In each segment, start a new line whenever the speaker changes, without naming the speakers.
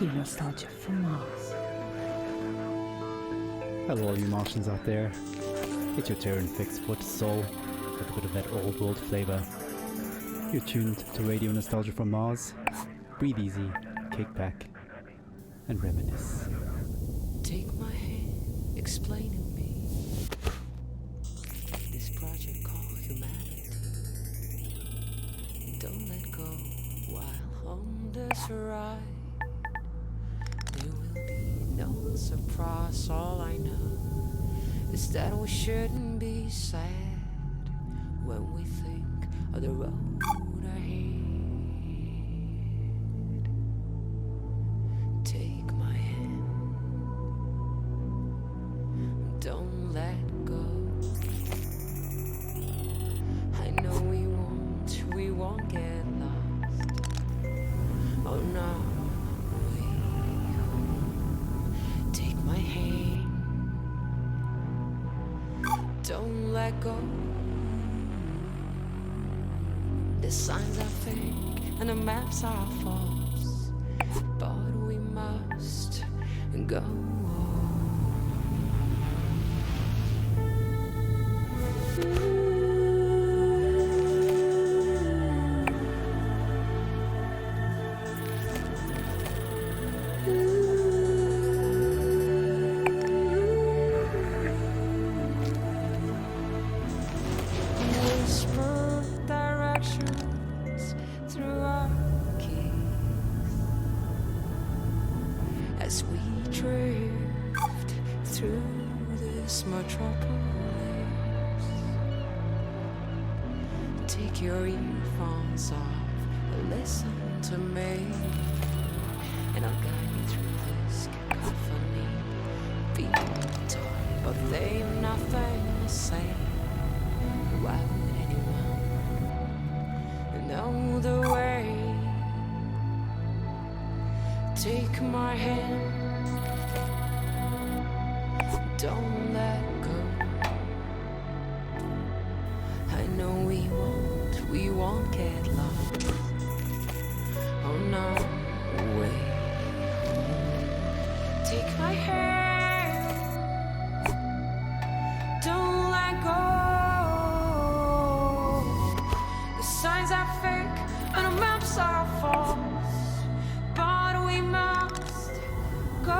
Radio Nostalgia from Mars.
Hello all you Martians out there. It's your Terran fixed foot soul with a bit of that old world flavour. You're tuned to Radio Nostalgia from Mars. Breathe easy, kick back and reminisce.
Take my hand, explain to me this project called humanity. Don't let go while on this ride. There will be no surprise. All I know is that we shouldn't be sad when we think of the road ahead. Take my hand, don't let go. I know we won't get lost. Oh no, take my hand, don't let go. The signs are fake and the maps are false, but we must go on. As we drift through this metropolis, take your earphones off and listen to me, and I'll guide you through this cacophony. People talk, but they've nothing to say. Why would anyone know the way? Take my hand, don't let go. I know we won't get lost. Oh no, wait. Take my hand, don't let go. The signs are fake and the maps are false. We must go on.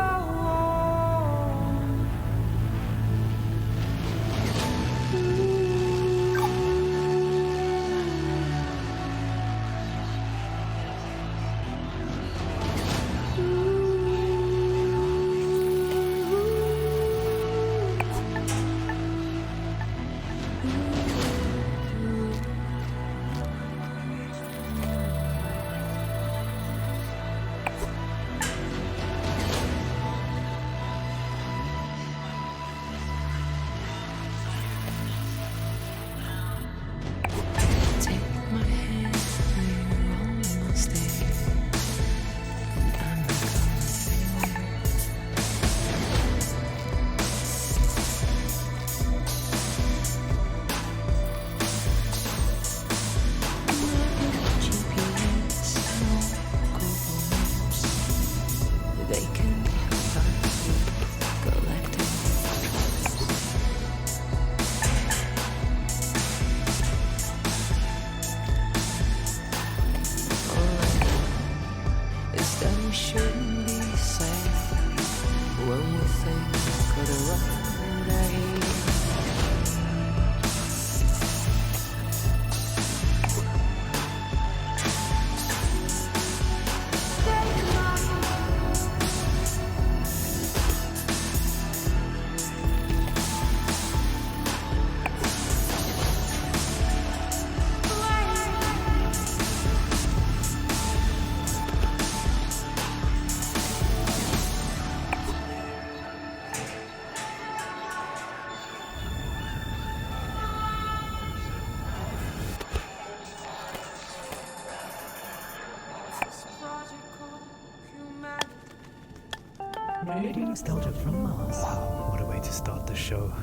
Radio Nostalgia from Mars.
Wow, what a way to start the show.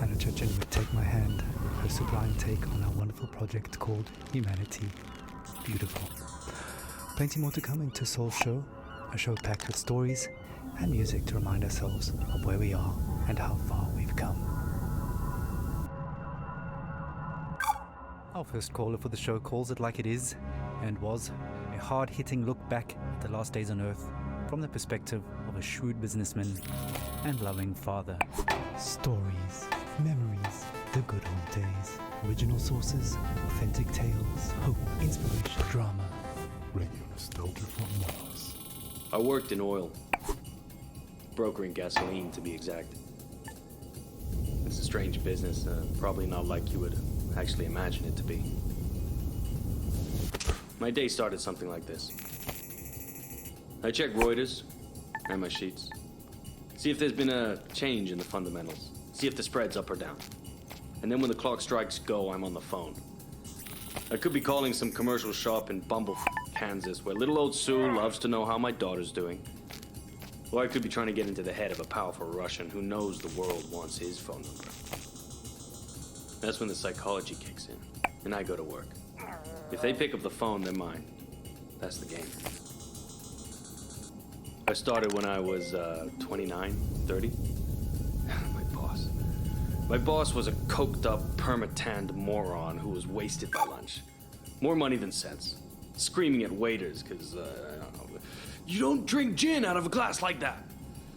Anna Churchin would take my hand, her sublime take on our wonderful project called Humanity. Beautiful. Plenty more to come into Soul's show. a show packed with stories and music to remind ourselves of where we are and how far we've come. Our first caller for the show calls it like it is, and was a hard-hitting look back at the last days on Earth from the perspective of a shrewd businessman and loving father. Stories, memories, the good old days, original sources, authentic tales, hope, inspiration, drama.
Radio nostalgia from Mars.
I worked in oil, brokering gasoline to be exact. It's a strange business, probably not like you would actually imagine it to be. My day started something like this. I check Reuters and my sheets. See if there's been a change in the fundamentals. See if the spread's up or down. And then when the clock strikes go, I'm on the phone. I could be calling some commercial shop in Bumble, Kansas, where little old Sue loves to know how my daughter's doing. Or I could be trying to get into the head of a powerful Russian who knows the world wants his phone number. That's when the psychology kicks in, and I go to work. If they pick up the phone, they're mine. That's the game. I started when I was 29, 30. My boss was a coked-up, perma-tanned moron who was wasted by lunch. More money than sense. Screaming at waiters because, you don't drink gin out of a glass like that.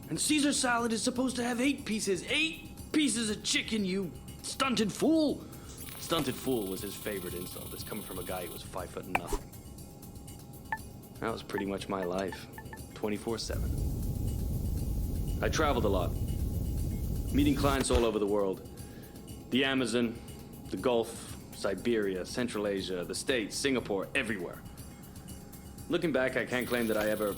And Caesar salad is supposed to have 8 pieces. 8 pieces of chicken, you stunted fool. Stunted fool was his favorite insult. It's coming from a guy who was 5 foot nothing. That was pretty much my life. 24/7. I traveled a lot. Meeting clients all over the world. The Amazon, the Gulf, Siberia, Central Asia, the States, Singapore, everywhere. Looking back, I can't claim that I ever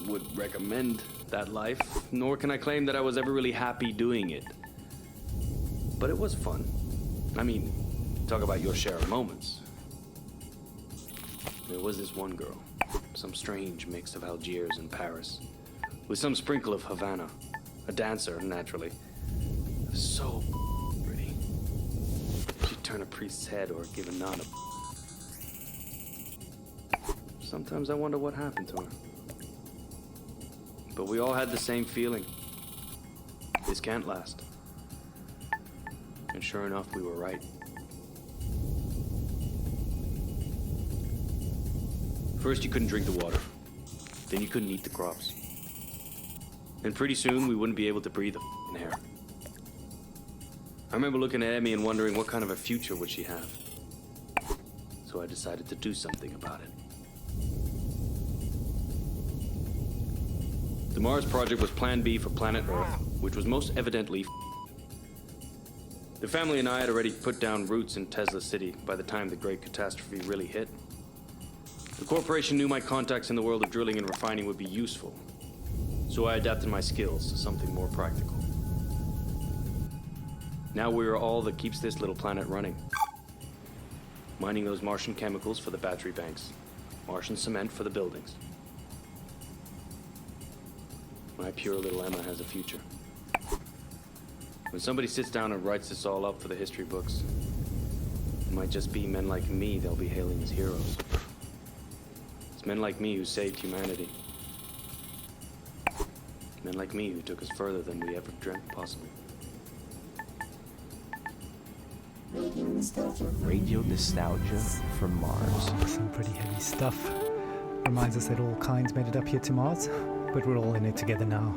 would recommend that life, nor can I claim that I was ever really happy doing it. But it was fun. I mean, talk about your share of moments. There was this one girl, some strange mix of Algiers and Paris, with some sprinkle of Havana, a dancer, naturally. So pretty. She'd turn a priest's head or give a nod. Sometimes I wonder what happened to her. But we all had the same feeling. This can't last. And sure enough, we were right. First, you couldn't drink the water. Then you couldn't eat the crops. And pretty soon, we wouldn't be able to breathe the air. I remember looking at Emmy and wondering what kind of a future would she have. So I decided to do something about it. The Mars project was Plan B for planet Earth, which was most evidently The family and I had already put down roots in Tesla City by the time the great catastrophe really hit. The corporation knew my contacts in the world of drilling and refining would be useful, so I adapted my skills to something more practical. Now we are all that keeps this little planet running. Mining those Martian chemicals for the battery banks, Martian cement for the buildings. My pure little Emma has a future. When somebody sits down and writes this all up for the history books, it might just be men like me they'll be hailing as heroes. It's men like me who saved humanity. Men like me who took us further than we ever dreamt possible.
Radio nostalgia from Mars.
Some pretty heavy stuff. Reminds us that all kinds made it up here to Mars, but we're all in it together now.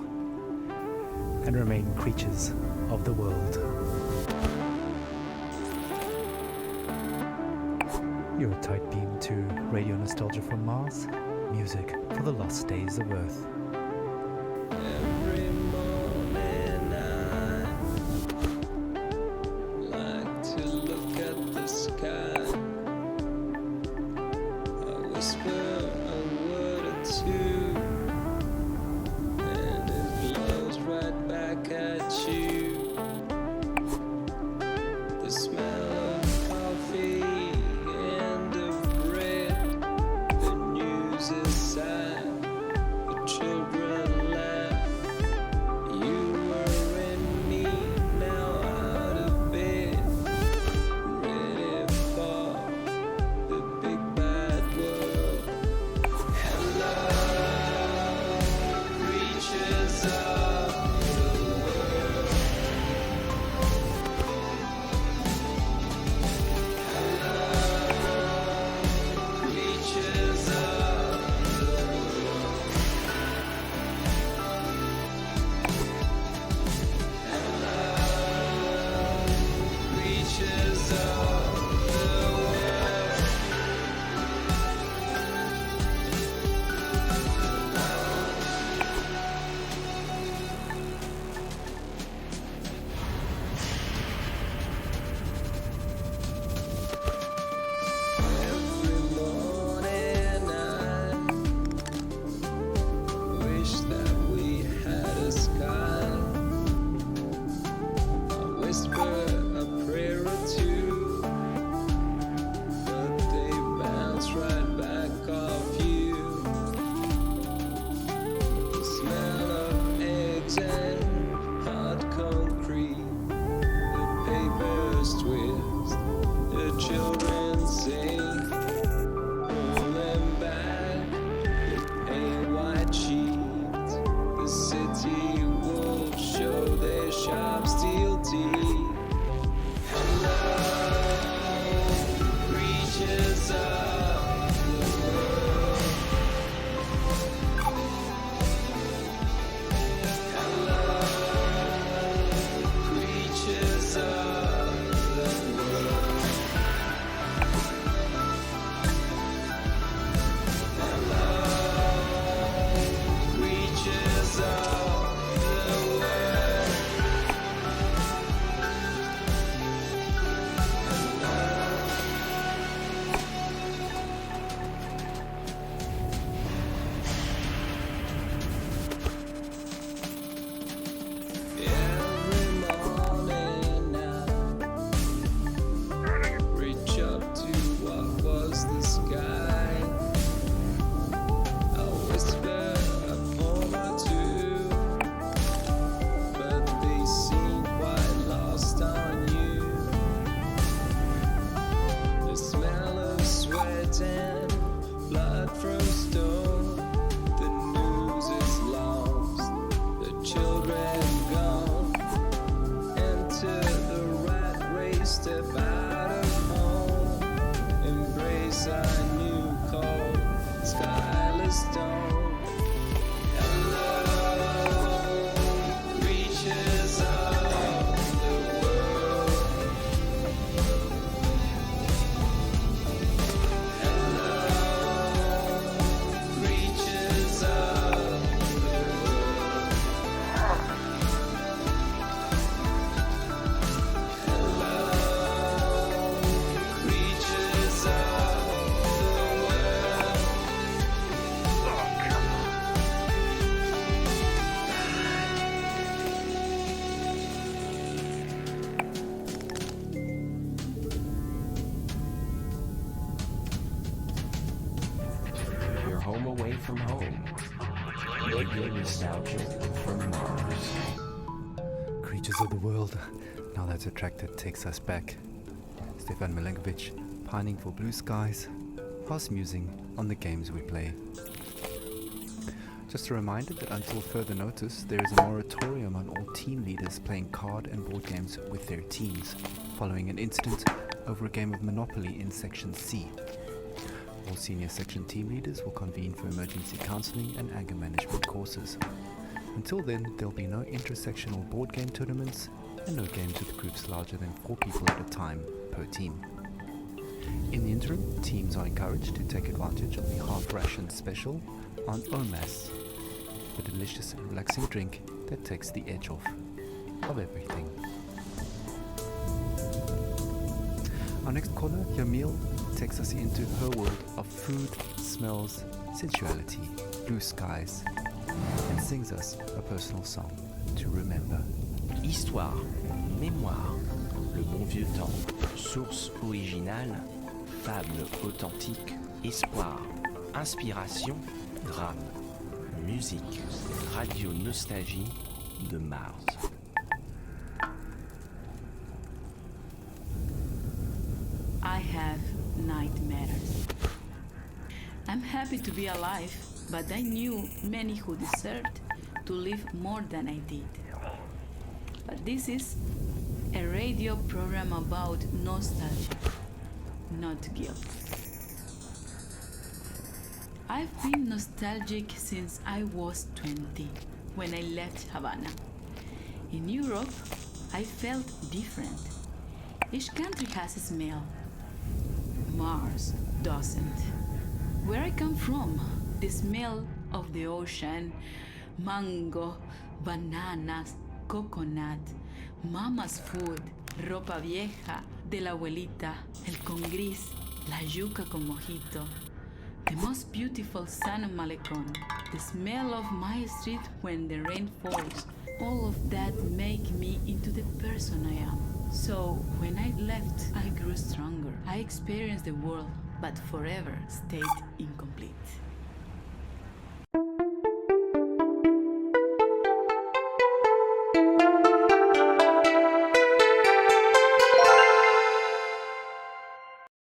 And remain creatures of the world. You're a tight beam to Radio Nostalgia from Mars. Music for the lost days of Earth.
Every morning I like to look at the sky. I whisper a word or two, and it blows right back at you. The smell of coffee and of bread, the news is sad, the children sky. I whisper a prayer or two, but they bounce right back off you. The smell of eggs and hot concrete, the papers twist, the children sing, rolling back the pale white sheets. The city wolves show their sharp steel teeth. Hello, creatures of the world. Hello, creatures of the world. Hello, creatures of the world. Every morning I reach up to what was the sky. I whisper a poem or two, but they seem quite lost on you. The smell of sweat and blood from stone. The news is lost, the children gone. Enter the rat race, step out of home. Embrace our new cold, skyless dome. Hello, creatures of the world. Hello, creatures of the world. Hello, creatures of the world.
Your home away from home. Radio nostalgia from Mars.
Creatures of the world. Now that's a track that takes us back. Stefan Milenkovic, pining for blue skies, whilst musing on the games we play. Just a reminder that until further notice, there is a moratorium on all team leaders playing card and board games with their teams, following an incident over a game of Monopoly in Section C. All senior section team leaders will convene for emergency counseling and anger management courses. Until then, there'll be no intersectional board game tournaments and no games with groups larger than 4 people at a time per team. In the interim, teams are encouraged to take advantage of the half ration special on Omas, the delicious and relaxing drink that takes the edge off of everything. Our next caller, Yamil, takes us into her world of food, smells, sensuality, blue skies, and sings us a personal song to remember.
Histoire, mémoire, le bon vieux temps, source originale, fable authentique, espoir, inspiration, drame, musique, radio nostalgie de Mars.
I have nightmares. I'm happy to be alive, but I knew many who deserved to live more than I did. But this is a radio program about nostalgia, not guilt. I've been nostalgic since I was 20, when I left Havana. In Europe, I felt different. Each country has a smell. Mars doesn't. Where I come from, the smell of the ocean, mango, bananas, coconut, mama's food, ropa vieja, de la abuelita, el con gris, la yuca con mojito, the most beautiful sun on Malecon, the smell of my street when the rain falls, all of that make me into the person I am. So when I left, I grew stronger. I experienced the world, but forever stayed incomplete.